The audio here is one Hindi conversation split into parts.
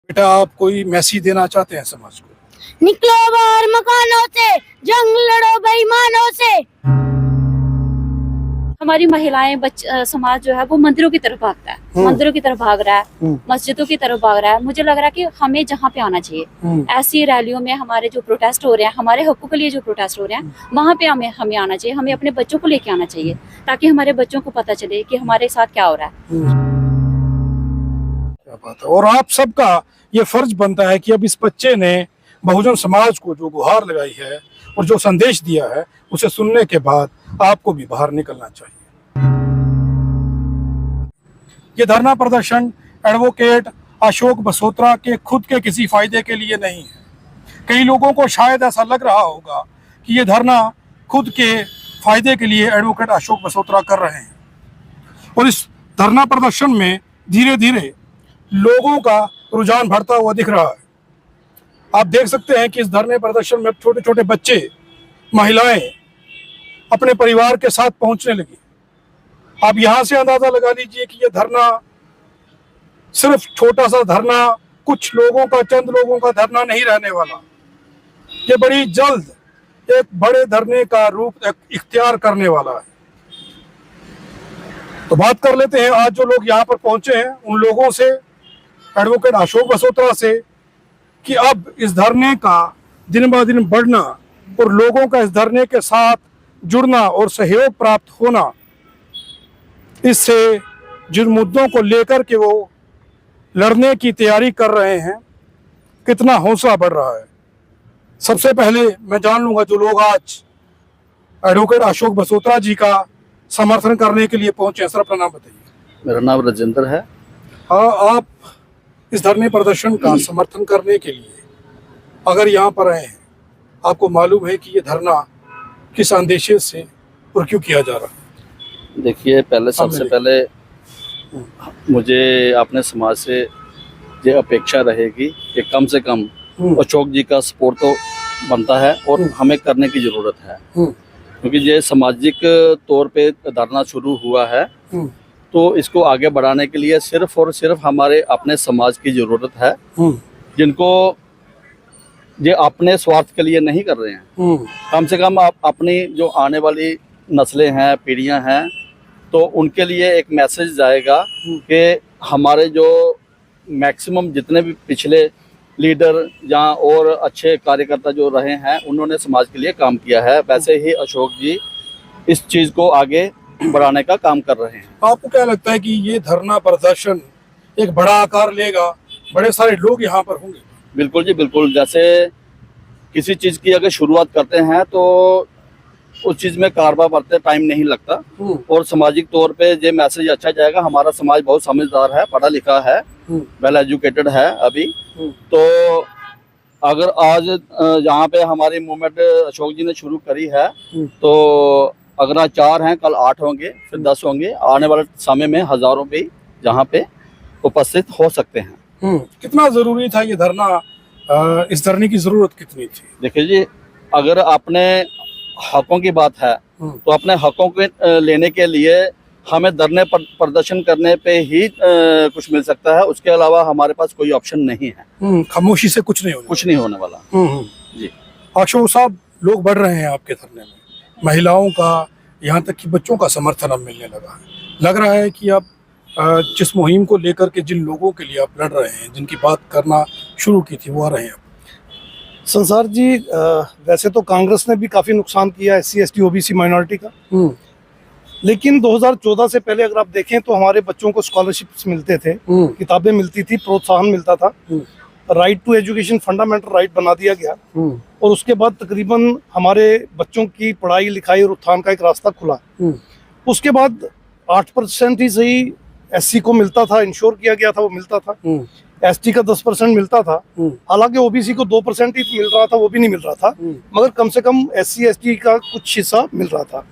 बेटा, आप कोई मैसेज देना चाहते हैं समाज को? निकलो बाहर मकानों से, जंग लड़ो बेईमानों से। हमारी महिलाएं समाज जो है वो मंदिरों की तरफ भागता है, मंदिरों की तरफ भाग रहा है, मस्जिदों की तरफ भाग रहा है। मुझे लग रहा है कि हमें जहाँ पे आना चाहिए, ऐसी रैलियों में हमारे जो प्रोटेस्ट हो रहे हैं, हमारे हकों के लिए जो प्रोटेस्ट हो रहे हैं, वहाँ पे हमें आना चाहिए। हमें अपने बच्चों को लेके आना चाहिए ताकि हमारे बच्चों को पता चले कि हमारे साथ क्या हो रहा है। क्या बात है। और आप सबका ये फर्ज बनता है कि अब इस बच्चे ने बहुजन समाज को जो गुहार लगाई है और जो संदेश दिया है, उसे सुनने के बाद आपको भी बाहर निकलना चाहिए। ये धरना प्रदर्शन एडवोकेट अशोक बसोत्रा के खुद के किसी फायदे के लिए नहीं है। कई लोगों को शायद ऐसा लग रहा होगा कि ये धरना खुद के फायदे के लिए एडवोकेट अशोक बसोत्रा कर रहे हैं, और इस धरना प्रदर्शन में धीरे धीरे लोगों का रुझान बढ़ता हुआ दिख रहा है। आप देख सकते हैं कि इस धरने प्रदर्शन में छोटे छोटे बच्चे, महिलाएं अपने परिवार के साथ पहुंचने लगी। आप यहां से अंदाजा लगा लीजिए कि यह धरना सिर्फ छोटा सा धरना, कुछ लोगों का, चंद लोगों का धरना नहीं रहने वाला। ये बड़ी जल्द एक बड़े धरने का रूप इख्तियार करने वाला है। तो बात कर लेते हैं आज जो लोग यहाँ पर पहुंचे हैं उन लोगों से, एडवोकेट अशोक बसोत्रा से, कि अब इस धरने का दिन ब दिन बढ़ना और लोगों का इस धरने के साथ जुड़ना और सहयोग प्राप्त होना, इससे जिन मुद्दों को लेकर के वो लड़ने की तैयारी कर रहे हैं, कितना हौसला बढ़ रहा है। सबसे पहले मैं जान लूंगा जो लोग आज एडवोकेट अशोक बसोत्रा जी का समर्थन करने के लिए पहुंचे हैं। सर, अपना नाम बताइए। मेरा नाम राजेंद्र है। हाँ, आप इस धरने प्रदर्शन का समर्थन करने के लिए अगर यहाँ पर आए हैं, आपको मालूम है कि ये धरना किस अंदेशे से और क्यों किया जा रहा है? देखिए, पहले सबसे पहले मुझे अपने समाज से ये अपेक्षा रहेगी कि कम से कम अशोक जी का सपोर्ट तो बनता है और हमें करने की ज़रूरत है, क्योंकि ये सामाजिक तौर पे धरना शुरू हुआ है। तो इसको आगे बढ़ाने के लिए सिर्फ और सिर्फ हमारे अपने समाज की ज़रूरत है, जिनको ये अपने स्वार्थ के लिए नहीं कर रहे हैं। कम से कम अपनी जो आने वाली नस्लें हैं, पीढ़ियां हैं, तो उनके लिए एक मैसेज जाएगा कि हमारे जो मैक्सिमम जितने भी पिछले लीडर या और अच्छे कार्यकर्ता जो रहे हैं, उन्होंने समाज के लिए काम किया है, वैसे ही अशोक जी इस चीज़ को आगे बढ़ाने का काम कर रहे हैं। आपको क्या लगता है कि ये धरना प्रदर्शन एक बड़ा आकार लेगा, बड़े सारे लोग यहाँ पर होंगे? बिल्कुल जी, बिल्कुल। जैसे किसी चीज़ की अगर शुरुआत करते हैं तो उस चीज़ में कारवा बढ़ते टाइम नहीं लगता, और सामाजिक तौर पे ये मैसेज अच्छा जाएगा। हमारा समाज बहुत समझदार है, पढ़ा लिखा है, वेल एजुकेटेड है अभी। तो अगर आज यहाँ पे हमारी मूवमेंट अशोक जी ने शुरू करी है, तो अगर आज 4 हैं, कल 8 होंगे, फिर 10 होंगे, आने वाले समय में हजारों भी जहाँ पे उपस्थित हो सकते हैं। कितना जरूरी था ये धरना? इस धरने की जरूरत कितनी थी? देखिए जी, अगर अपने हकों की बात है तो अपने हकों के लेने के लिए हमें धरने प्रदर्शन करने पे ही कुछ मिल सकता है। उसके अलावा हमारे पास कोई ऑप्शन नहीं है। खामोशी से कुछ नहीं होने वाला। जी अशोक साहब, लोग बढ़ रहे हैं आपके धरने में, महिलाओं का, यहाँ तक कि बच्चों का समर्थन अब मिलने लगा है। लग रहा है कि अब जिस मुहिम को लेकर के जिन लोगों के लिए आप लड़ रहे हैं, जिनकी बात करना शुरू की थी, वो आ रहे हैं। संसार जी, वैसे तो कांग्रेस ने भी काफ़ी नुकसान किया SC ST OBC माइनॉरिटी का, लेकिन 2014 से पहले अगर आप देखें तो हमारे बच्चों को स्कॉलरशिप्स मिलते थे, किताबें मिलती थी, प्रोत्साहन मिलता था, right to education fundamental right बना दिया गया, और उसके बाद तकरीबन हमारे बच्चों की पढ़ाई लिखाई और उत्थान का एक रास्ता खुला। उसके बाद 8% ही सही SC को मिलता था, इंश्योर किया गया था, वो मिलता था। ST का 10% मिलता था, हालांकि OBC को 2% ही मिल रहा था, वो भी नहीं मिल रहा था, मगर कम से कम SC ST का कुछ हिस्सा मिल रहा था।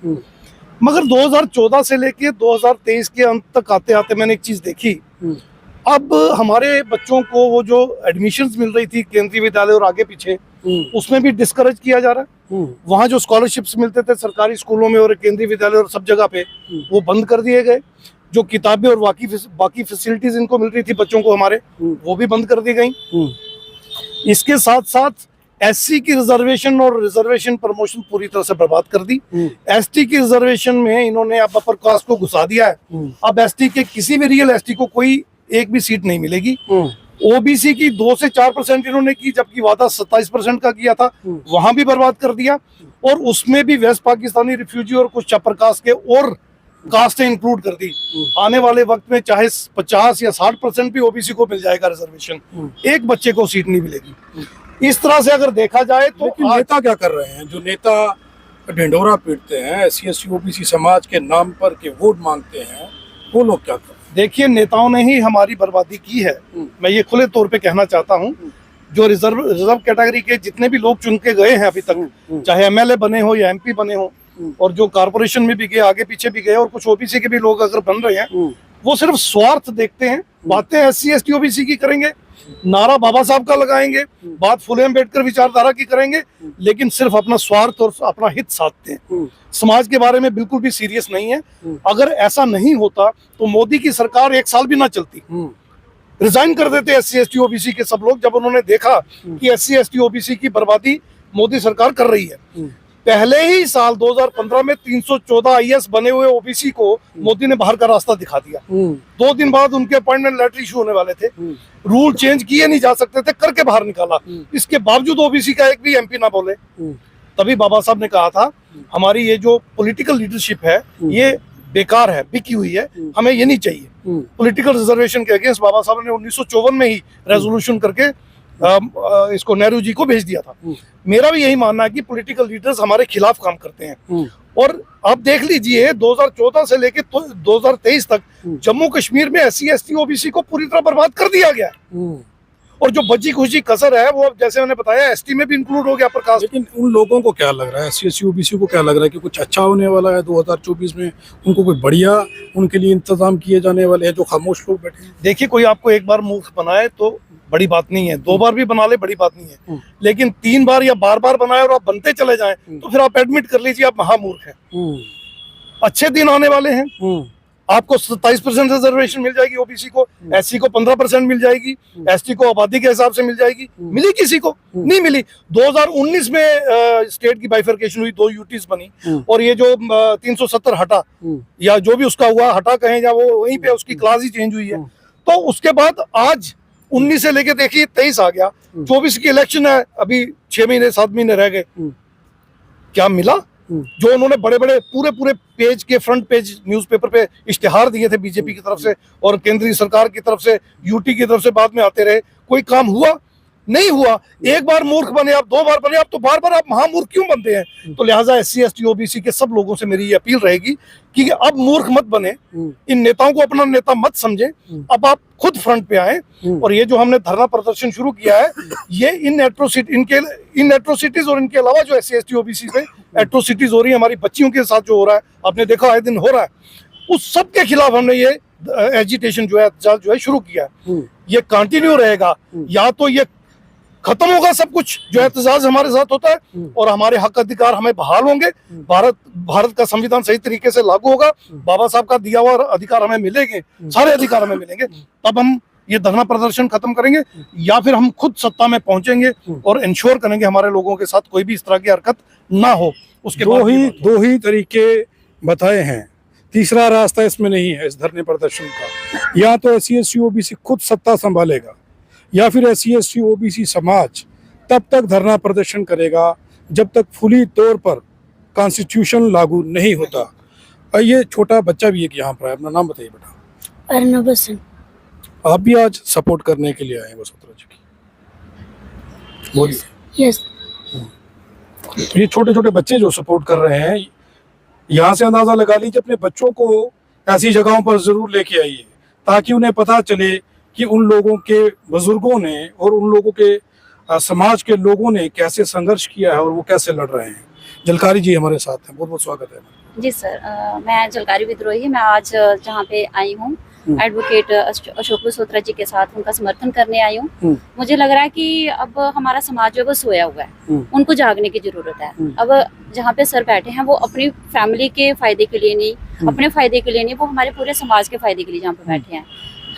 मगर 2014 से लेके 2023 के अंत तक आते आते मैंने एक चीज देखी, अब हमारे बच्चों को वो जो एडमिशन्स मिल रही थी केंद्रीय विद्यालय और आगे पीछे, उसमें भी डिस्करेज किया जा रहा है। वहाँ जो स्कॉलरशिप्स मिलते थे सरकारी स्कूलों में और केंद्रीय विद्यालय और सब जगह पे, वो बंद कर दिए गए। जो किताबें और बाकी फैसिलिटीज इनको मिल रही थी बच्चों को हमारे, वो भी बंद कर दी गई। इसके साथ साथ एससी की रिजर्वेशन और रिजर्वेशन प्रमोशन पूरी तरह से बर्बाद कर दी। एसटी की रिजर्वेशन में इन्होंने अब अपर कास्ट को घुसा दिया है। अब एसटी के किसी भी रियल एसटी को कोई एक भी सीट नहीं मिलेगी। ओबीसी की 2 से 4% इन्होंने की, जबकि वादा 27% का किया था, वहां भी बर्बाद कर दिया। और उसमें भी वेस्ट पाकिस्तानी रिफ्यूजी और कुछ अपर कास्ट के और कास्ट इंक्लूड कर दी। आने वाले वक्त में चाहे 50 या 60% भी ओबीसी को मिल जाएगा रिजर्वेशन, एक बच्चे को सीट नहीं मिलेगी। इस तरह से अगर देखा जाए तो नेता क्या कर रहे हैं? जो नेता ढिंढोरा पीटते हैं एससी एसटी ओबीसी समाज के नाम पर के वोट मांगते हैं, वो लोग क्या कर रहे हैं? देखिए, नेताओं ने ही हमारी बर्बादी की है। मैं ये खुले तौर पे कहना चाहता हूँ। जो रिजर्व कैटेगरी के जितने भी लोग चुन के गए हैं अभी तक, चाहे एमएलए बने हो या एमपी बने हो, और जो कारपोरेशन में भी गए, आगे पीछे भी गए, और कुछ ओबीसी के भी लोग अगर बन रहे हैं, वो सिर्फ स्वार्थ देखते हैं। बातें एससी एसटी ओबीसी की करेंगे, नारा बाबा साहब का लगाएंगे, बात फुले अम्बेडकर विचारधारा की करेंगे, लेकिन सिर्फ अपना स्वार्थ और अपना हित साधते हैं। समाज के बारे में बिल्कुल भी सीरियस नहीं है। अगर ऐसा नहीं होता तो मोदी की सरकार 1 साल भी ना चलती, रिजाइन कर देते एससी एसटी ओबीसी के सब लोग, जब उन्होंने देखा कि एससी एसटी ओबीसी की बर्बादी मोदी सरकार कर रही है। पहले ही साल 2015 में 314 आईएएस बने हुए ओबीसी को मोदी ने बाहर का रास्ता दिखा दिया। 2 दिन बाद उनके अपॉइंटमेंट लेटर इशू होने वाले थे। रूल चेंज किए नहीं जा सकते थे, करके बाहर निकाला। इसके बावजूद ओबीसी का एक भी एमपी ना बोले। तभी बाबा साहब ने कहा था, हमारी ये जो पॉलिटिकल लीडरशिप है ये बेकार है, बिकी हुई है, हमें ये नहीं चाहिए। पॉलिटिकल रिजर्वेशन के अगेंस्ट बाबा साहब ने 1954 में ही रेजोल्यूशन करके इसको नेहरू जी को भेज दिया था। मेरा भी यही मानना है कि पॉलिटिकल लीडर्स हमारे खिलाफ काम करते हैं। और आप देख लीजिए 2014 से लेकर 2023 तक जम्मू कश्मीर में एससी एसटी ओबीसी को पूरी तरह बर्बाद कर दिया गया है। और जो बची खुची कसर है वो, अब जैसे मैंने बताया, एसटी में भी इंक्लूड हो गया अपर कास्ट। लेकिन उन लोगों को क्या लग रहा है, एससी एसटी ओबीसी को क्या लग रहा है कि कुछ अच्छा होने वाला है 2024 में? उनको कोई बढ़िया उनके लिए इंतजाम किए जाने वाले हैं जो खामोश लोग बैठे हैं? देखिए, कोई आपको एक बार मूर्ख बनाए तो बड़ी बात नहीं है, 2 बार भी बना ले बड़ी बात नहीं है, लेकिन 3 बार या बार बनाए और आप बनते चले जाएं तो फिर आप एडमिट कर लीजिए आप महामूर्ख हैं। अच्छे दिन आने वाले हैं। आपको 27% रिजर्वेशन मिल जाएगी ओबीसी को, एससी को 15% मिल जाएगी, एसटी को आबादी के हिसाब से मिल जाएगी। मिली किसी को? नहीं मिली। 2019 में स्टेट की बाइफरकेशन हुई, 2 यूटीज बनी, और ये जो 370 हटा, या जो भी उसका हुआ, हटा कहें या वो वहीं पे उसकी क्लास ही चेंज हुई है। तो उसके बाद आज 19 से लेके देखिए 23 आ गया, 24 की इलेक्शन है, अभी 6 महीने 7 महीने रह गए। क्या मिला? जो उन्होंने बड़े बड़े पूरे पेज के फ्रंट पेज न्यूज़पेपर पे इश्तिहार दिए थे बीजेपी की तरफ से और केंद्रीय सरकार की तरफ से, यूटी की तरफ से बाद में आते रहे, कोई काम हुआ? नहीं हुआ। एक बार मूर्ख बने आप, 2 बार बने आप, तो बार आप महामूर्ख क्यों बनते हैं? तो लिहाजा एससी एसटी ओबीसी के सब लोगों से मेरी ये अपील रहेगी कि अब मूर्ख मत बने, इन नेताओं को अपना नेता मत समझे, अब आप खुद फ्रंट पे आए। और ये जो हमने धरना प्रदर्शन शुरू किया है, ये इन एट्रोसिटीज और इनके अलावा जो एससी एसटी ओबीसी पे एट्रोसिटीज हो रही है, हमारी बच्चियों के साथ जो हो रहा है, आपने देखा आए दिन हो रहा है, उस सब के खिलाफ हमने ये एजिटेशन जो है, एहतजाज जो है शुरू किया है। ये कंटिन्यू रहेगा, या तो ये खत्म होगा सब कुछ जो एहतजाज हमारे साथ होता है, और हमारे हक अधिकार हमें बहाल होंगे, भारत का संविधान सही तरीके से लागू होगा, बाबा साहब का दिया हुआ अधिकार हमें मिलेंगे, सारे अधिकार हमें मिलेंगे, तब हम ये धरना प्रदर्शन खत्म करेंगे, या फिर हम खुद सत्ता में पहुंचेंगे और इंश्योर करेंगे हमारे लोगों के साथ कोई भी इस तरह की हरकत ना हो। उसके दो ही तरीके बताए हैं, तीसरा रास्ता इसमें नहीं है इस धरने प्रदर्शन का। या तो एससी एसटी ओबीसी खुद सत्ता संभालेगा, या फिर एससी एसटी ओबीसी समाज तब तक धरना प्रदर्शन करेगा जब तक फुली तौर पर कॉन्स्टिट्यूशन लागू नहीं होता। और ये छोटा बच्चा भी एक यहाँ पर है, अपना नाम बताइए बेटा। अर्नब हसन। आप भी आज सपोर्ट करने के लिए आए हैं वसुंधरा जी की? बोलिए। यस। तो ये छोटे छोटे बच्चे जो सपोर्ट कर रहे हैं, यहाँ से अंदाजा लगा लीजिए, अपने बच्चों को ऐसी जगहों पर जरूर लेके आइए ताकि उन्हें पता चले कि उन लोगों के बुजुर्गों ने और उन लोगों के समाज के लोगों ने कैसे संघर्ष किया है और वो कैसे लड़ रहे हैं। जलकारी जी हमारे साथ हैं, बहुत बहुत स्वागत है। जी सर, मैं जलकारी विद्रोही, मैं आज जहाँ पे आई हूँ एडवोकेट अशोक बसोत्रा जी के साथ उनका समर्थन करने आई हूँ। मुझे लग रहा है कि अब हमारा समाज जो है वो सोया हुआ है, उनको जागने की जरूरत है। अब जहाँ पे सर बैठे हैं वो अपनी फैमिली के फायदे के लिए नहीं, अपने फायदे के लिए नहीं, वो हमारे पूरे समाज के फायदे के लिए जहाँ पे बैठे हैं।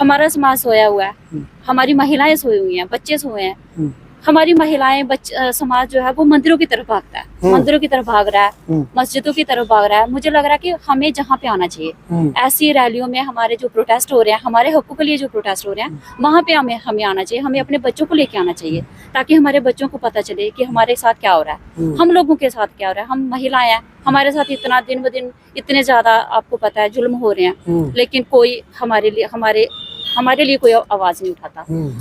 हमारा समाज सोया हुआ है, हमारी महिलाएं सोई हुई हैं, बच्चे सोए हैं। हमारी महिलाएं समाज जो है वो मंदिरों की तरफ भागता है, मंदिरों की तरफ भाग रहा है, मस्जिदों की तरफ भाग रहा है। मुझे लग रहा है कि हमें जहाँ पे आना चाहिए, ऐसी रैलियों में हमारे जो प्रोटेस्ट हो रहे हैं, हमारे हकों के लिए जो प्रोटेस्ट हो रहे हैं, वहाँ पे हमें आना चाहिए। हमें अपने बच्चों को लेके आना चाहिए ताकि हमारे बच्चों को पता चले कि हमारे साथ क्या हो रहा है, हम लोगों के साथ क्या हो रहा है। हम महिलाएं हैं, हमारे साथ इतना दिन ब दिन इतने ज्यादा आपको पता है जुल्म हो रहे हैं, लेकिन कोई हमारे लिए कोई आवाज नहीं उठाता।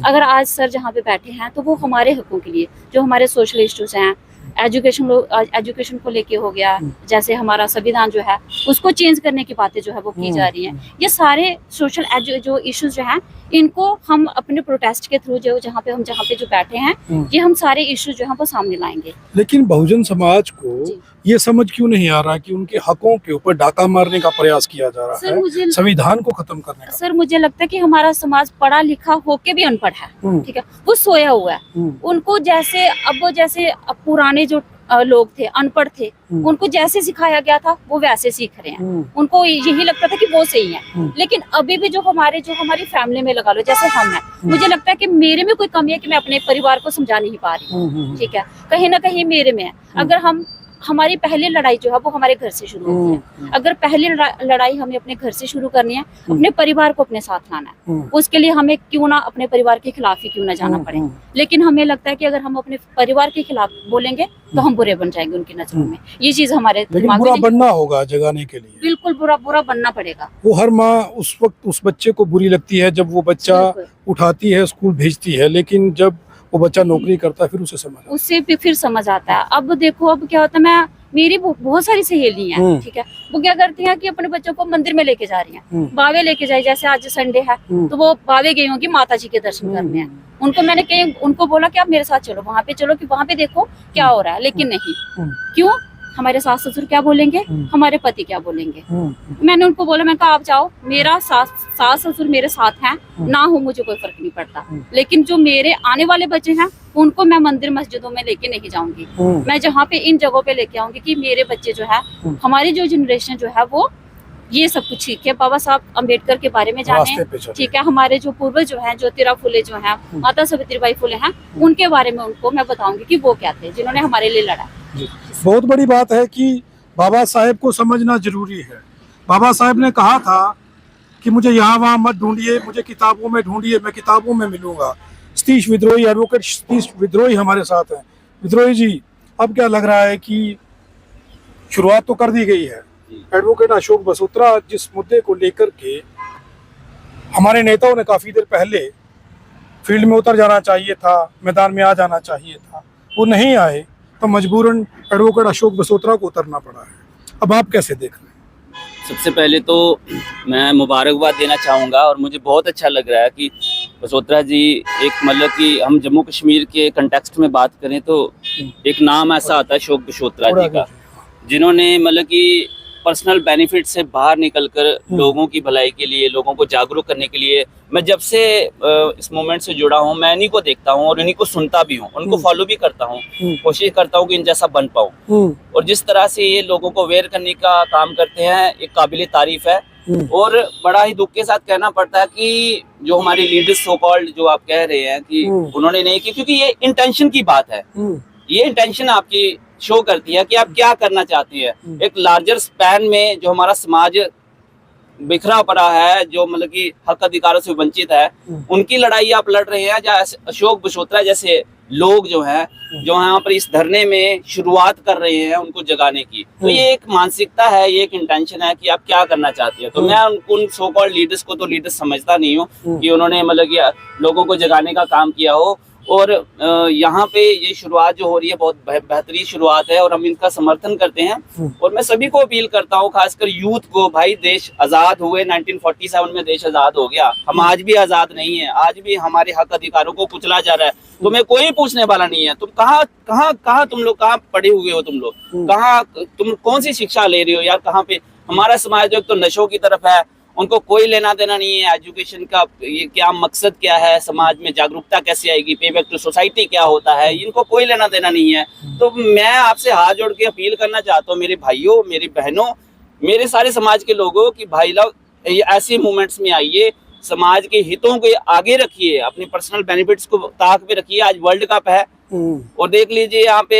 अगर आज सर जहाँ पे बैठे हैं तो वो हमारे हकों के लिए, जो हमारे सोशल इश्यूज हैं, एजुकेशन को लेके हो गया, जैसे हमारा संविधान जो है उसको चेंज करने की बातें जो है वो की जा रही हैं। ये सारे सोशल जो इश्यूज जो हैं, इनको हम अपने प्रोटेस्ट के थ्रू जहाँ पे जो बैठे हैं, ये हम सारे इश्यूज जो हैं वो सामने लाएंगे। लेकिन बहुजन समाज को ये समझ क्यों नहीं आ रहा कि उनके हकों के ऊपर डाका मारने का प्रयास किया जा रहा है, संविधान को खत्म करने का? सर मुझे लगता है कि हमारा समाज पढ़ा लिखा होके भी अनपढ़ है, ठीक है, वो सोया हुआ है। उनको जैसे पुराने जो लोग थे, अनपढ़ थे, उनको जैसे सिखाया गया था वो वैसे सीख रहे हैं। उनको यही लगता था कि वो सही है। लेकिन अभी भी जो हमारी फैमिली में लगा लो, जैसे हम हैं, मुझे लगता है कि मेरे में कोई कमी है कि मैं अपने परिवार को समझा नहीं पा रही, ठीक है, कहीं ना कहीं मेरे में है। अगर हमारी पहली लड़ाई जो है वो हमारे घर से शुरू होती है। अगर पहली लड़ाई हमें अपने घर से शुरू करनी है, अपने परिवार को अपने साथ लाना है, उसके लिए हमें क्यों ना अपने परिवार के खिलाफ ही क्यों ना जाना पड़े। लेकिन हमें लगता है कि अगर हम अपने परिवार के खिलाफ बोलेंगे तो हम बुरे बन जाएंगे उनकी नजरों में। ये चीज हमारे लेकिन बुरा बनना होगा जगाने के लिए, बिल्कुल बुरा बनना पड़ेगा। वो हर माँ उस वक्त उस बच्चे को बुरी लगती है जब वो बच्चा उठाती है, स्कूल भेजती है, लेकिन जब वो बच्चा नौकरी करता है उससे फिर समझ आता है। अब देखो, अब क्या होता है, मेरी बहुत सारी सहेली हैं, ठीक है, वो क्या करती हैं कि अपने बच्चों को मंदिर में लेके जा रही हैं, बावे लेके जाए। जैसे आज संडे है तो वो बावे गई होंगी माता जी के दर्शन करने हैं। उनको बोला कि आप मेरे साथ चलो, वहाँ कि वहाँ पे देखो क्या हो रहा है, लेकिन नहीं। क्यों? हमारे सास ससुर क्या बोलेंगे, हमारे पति क्या बोलेंगे। मैंने उनको बोला, मैं कहा आप जाओ, मेरा सास ससुर मेरे साथ हैं, ना हो मुझे कोई फर्क नहीं पड़ता। लेकिन जो मेरे आने वाले बच्चे हैं उनको मैं मंदिर मस्जिदों में लेके नहीं जाऊंगी। मैं जहाँ पे इन जगहों पे लेके आऊंगी कि मेरे बच्चे जो है, हमारी जो जनरेशन जो है वो ये सब कुछ सीखे, बाबा साहब अम्बेडकर के बारे में जाने, ठीक है, हमारे जो पूर्वज जो हैं, ज्योतिराव फुले जो हैं, माता सावित्रीबाई फुले हैं, उनके बारे में उनको मैं बताऊंगी कि वो क्या थे जिन्होंने हमारे लिए लड़ा। बहुत बड़ी बात है कि बाबा साहेब को समझना जरूरी है। बाबा साहेब ने कहा था कि मुझे यहाँ वहाँ मत ढूंढिए, मुझे किताबों में ढूंढिए, मैं किताबों में मिलूंगा। सतीश विद्रोही, एडवोकेट सतीश विद्रोही हमारे साथ हैं। विद्रोही जी, अब क्या लग रहा है कि शुरुआत तो कर दी गई है, एडवोकेट अशोक बसोत्रा जिस मुद्दे को लेकर के हमारे नेताओं ने काफ़ी देर पहले फील्ड में उतर जाना चाहिए था, मैदान में आ जाना चाहिए था, वो नहीं आए, तो मजबूरन एडवोकेट अशोक बसोत्रा को उतरना पड़ा है। अब आप कैसे देख रहे हैं? सबसे पहले तो मैं मुबारकबाद देना चाहूँगा, और मुझे बहुत अच्छा लग रहा है कि बसोत्रा जी, एक मतलब कि हम जम्मू कश्मीर के कंटेक्स्ट में बात करें तो एक नाम ऐसा आता है अशोक बसोत्रा जी का, जिन्होंने मतलब कि पर्सनल बेनिफिट से बाहर निकलकर लोगों की भलाई के लिए, लोगों को जागरूक करने के लिए, मैं जब से इस मोमेंट से जुड़ा हूँ, मैं इन्हीं को देखता हूँ और इन्हीं को सुनता भी हूँ, उनको फॉलो भी करता हूँ, कोशिश करता हूँ कि इन जैसा बन पाऊँ। और जिस तरह से ये लोगों को अवेयर करने का काम करते हैं, एक काबिल तारीफ है। और बड़ा ही दुख के साथ कहना पड़ता है कि जो हमारे लीडर्स सो कॉल्ड, जो आप कह रहे हैं कि उन्होंने नहीं की, क्योंकि ये इंटेंशन की बात है, ये इंटेंशन आपकी शो करती है कि आप क्या करना चाहती है। एक लार्जर स्पैन में जो हमारा समाज बिखरा पड़ा है, जो मतलब कि हक अधिकारों से वंचित है, उनकी लड़ाई आप लड़ रहे हैं। जैसे अशोक बसोत्रा जैसे लोग जो हैं, जो यहाँ पर इस धरने में शुरुआत कर रहे हैं उनको जगाने की, तो ये एक मानसिकता है, ये एक इंटेंशन है कि आप क्या करना चाहती है। तो मैं उन सो कॉल्ड लीडर्स को तो लीडर्स समझता नहीं हूँ कि उन्होंने मतलब कि लोगों को जगाने का काम किया हो। और यहाँ पे ये शुरुआत जो हो रही है बहुत बेहतरीन शुरुआत है और हम इनका समर्थन करते हैं। और मैं सभी को अपील करता हूँ, खासकर यूथ को, भाई देश आज़ाद हुए 1947 में, देश आज़ाद हो गया, हम आज भी आज़ाद नहीं है, आज भी हमारे हक अधिकारों को कुचला जा रहा है। तुम्हें कोई पूछने वाला नहीं है, तुम कहाँ तुम लोग कहाँ पढ़े हुए हो, तुम लोग कहाँ, तुम कौन सी शिक्षा ले रहे हो यार, कहाँ पे हमारा समाज जो तो नशों की तरफ है, उनको कोई लेना देना नहीं है। एजुकेशन का ये क्या मकसद क्या है, समाज में जागरूकता कैसे आएगी, पे बैक टू सोसाइटी क्या होता है, इनको कोई लेना देना नहीं है। तो मैं आपसे हाथ जोड़ के अपील करना चाहता हूँ, मेरे भाइयों, मेरी बहनों, मेरे सारे समाज के लोगों की भाई लोग ये ऐसे मूवमेंट्स में आइए, समाज के हितों के आगे रखिए, अपने पर्सनल बेनिफिट्स को ताक पे रखिए। आज वर्ल्ड कप है और देख लीजिए यहाँ पे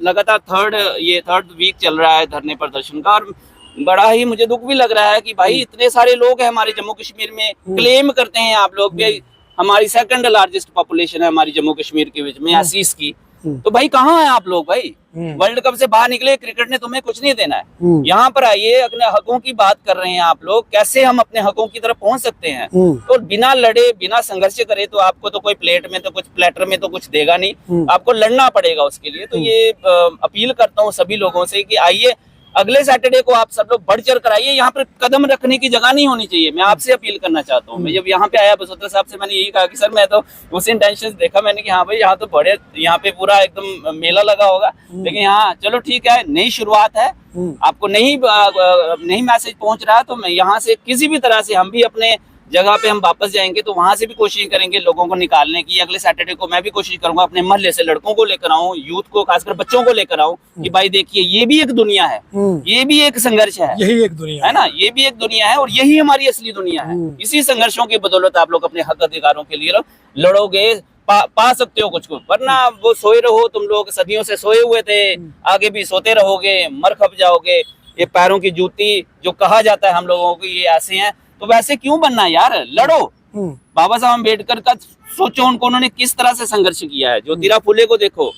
लगातार थर्ड वीक चल रहा है धरने प्रदर्शन का, और बड़ा ही मुझे दुख भी लग रहा है कि भाई इतने सारे लोग हैं हमारे जम्मू कश्मीर में, क्लेम करते हैं आप लोग भी हमारी सेकंड लार्जेस्ट पॉपुलेशन है हमारी जम्मू कश्मीर के बीच में 80 की, तो भाई कहाँ है आप लोग? भाई वर्ल्ड कप से बाहर निकले, क्रिकेट ने तुम्हें कुछ नहीं देना है, यहाँ पर आइए, अपने हकों की बात कर रहे हैं आप लोग, कैसे हम अपने हकों की तरफ पहुंच सकते हैं? तो बिना लड़े बिना संघर्ष करे तो आपको तो कोई प्लेटर में तो कुछ देगा नहीं, आपको लड़ना पड़ेगा उसके लिए। तो ये अपील करता हूँ सभी लोगों से कि आइए, अगले सैटरडे को आप सब लोग बढ़ चढ़ कर आइए, यहाँ पर कदम रखने की जगह नहीं होनी चाहिए। मैं आपसे अपील करना चाहता हूँ। मैं जब यहाँ पे आया बसोत्रा साहब से मैंने यही कहा कि सर मैं तो उस इंटेंशन देखा मैंने कि हाँ भाई यहाँ तो बड़े, यहाँ पे पूरा एकदम मेला लगा होगा, लेकिन यहाँ चलो ठीक है, नई शुरुआत है, आपको नहीं मैसेज पहुंच रहा है, तो मैं यहाँ से किसी भी तरह से हम भी अपने जगह पे हम वापस जाएंगे, तो वहां से भी कोशिश करेंगे लोगों को निकालने की। अगले सैटरडे को मैं भी कोशिश करूंगा अपने मोहल्ले से लड़कों को लेकर आऊं, यूथ को, खासकर बच्चों को लेकर आऊं कि भाई देखिए ये भी एक दुनिया है, ये भी एक संघर्ष है, यही एक दुनिया है ना, ये भी एक दुनिया है और यही हमारी असली दुनिया है। इसी संघर्षों की बदौलत आप लोग अपने हक अधिकारों के लिए लड़ोगे, पा सकते हो कुछ को, वरना वो सोए रहो, तुम लोग सदियों से सोए हुए थे, आगे भी सोते रहोगे, मर खप जाओगे। ये पैरों की जूती जो कहा जाता है हम लोगों को, ये ऐसे हैं, तो वैसे क्यों बनना यार, लड़ो। बाबा साहब अम्बेडकर का सोचो, उन्होंने किस तरह से संघर्ष किया है। ज्योतिराव फुले को देखो,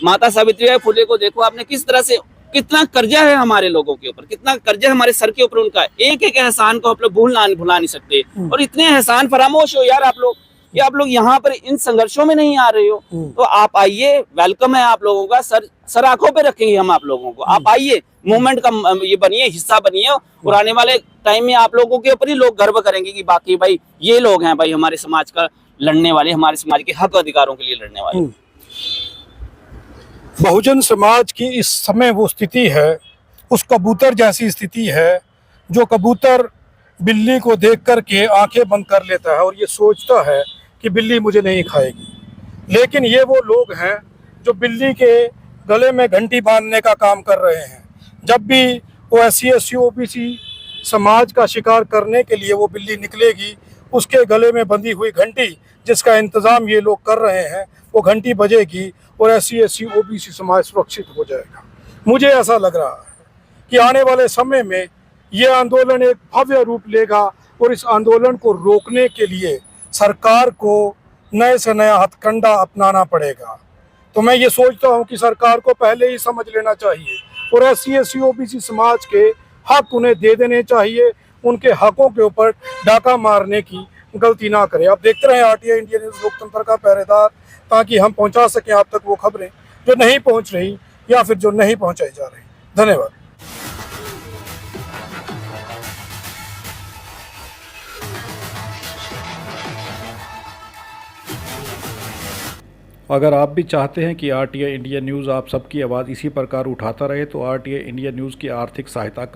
माता सावित्रीबाई फुले को देखो, आपने किस तरह से, कितना कर्जा है हमारे लोगों के ऊपर, कितना कर्जा हमारे सर के ऊपर उनका, एक एक एहसान को आप लोग भुला नहीं सकते, और इतने एहसान फरामोश हो यार आप लोग, कि आप लोग यहाँ पर इन संघर्षों में नहीं आ रहे हो। तो आप आइए, वेलकम है आप लोगों का, सर आंखों पे रखेंगे हम आप लोगों को, आप आइए, मूवमेंट का ये बनिए, हिस्सा बनिए, और आने वाले टाइम में आप लोगों के ऊपर ही लोग गर्व करेंगे कि बाकी भाई ये लोग हैं भाई हमारे समाज का लड़ने वाले, हमारे समाज के हक अधिकारों के लिए लड़ने वाले। बहुजन समाज की इस समय वो स्थिति है, उस कबूतर जैसी स्थिति है, जो कबूतर बिल्ली को देख कर के आंखें बंद कर लेता है और ये सोचता है कि बिल्ली मुझे नहीं खाएगी। लेकिन ये वो लोग हैं जो बिल्ली के गले में घंटी बांधने का काम कर रहे हैं। जब भी वो SC ST OBC समाज का शिकार करने के लिए वो बिल्ली निकलेगी, उसके गले में बंधी हुई घंटी जिसका इंतज़ाम ये लोग कर रहे हैं, वो घंटी बजेगी और SC ST OBC समाज सुरक्षित हो जाएगा। मुझे ऐसा लग रहा है कि आने वाले समय में ये आंदोलन एक भव्य रूप लेगा और इस आंदोलन को रोकने के लिए सरकार को नए से नया हथकंडा अपनाना पड़ेगा। तो मैं ये सोचता हूँ कि सरकार को पहले ही समझ लेना चाहिए और SC ST OBC समाज के हक उन्हें दे देने चाहिए, उनके हकों के ऊपर डाका मारने की गलती ना करें। आप देखते रहें RTI इंडिया न्यूज़, लोकतंत्र का पहरेदार, ताकि हम पहुंचा सकें आप तक वो खबरें जो नहीं पहुंच रही या फिर जो नहीं पहुंचाई जा रही। धन्यवाद। अगर आप भी चाहते हैं कि RTI इंडिया न्यूज़ आप सबकी आवाज़ इसी प्रकार उठाता रहे, तो RTI इंडिया न्यूज़ की आर्थिक सहायता कर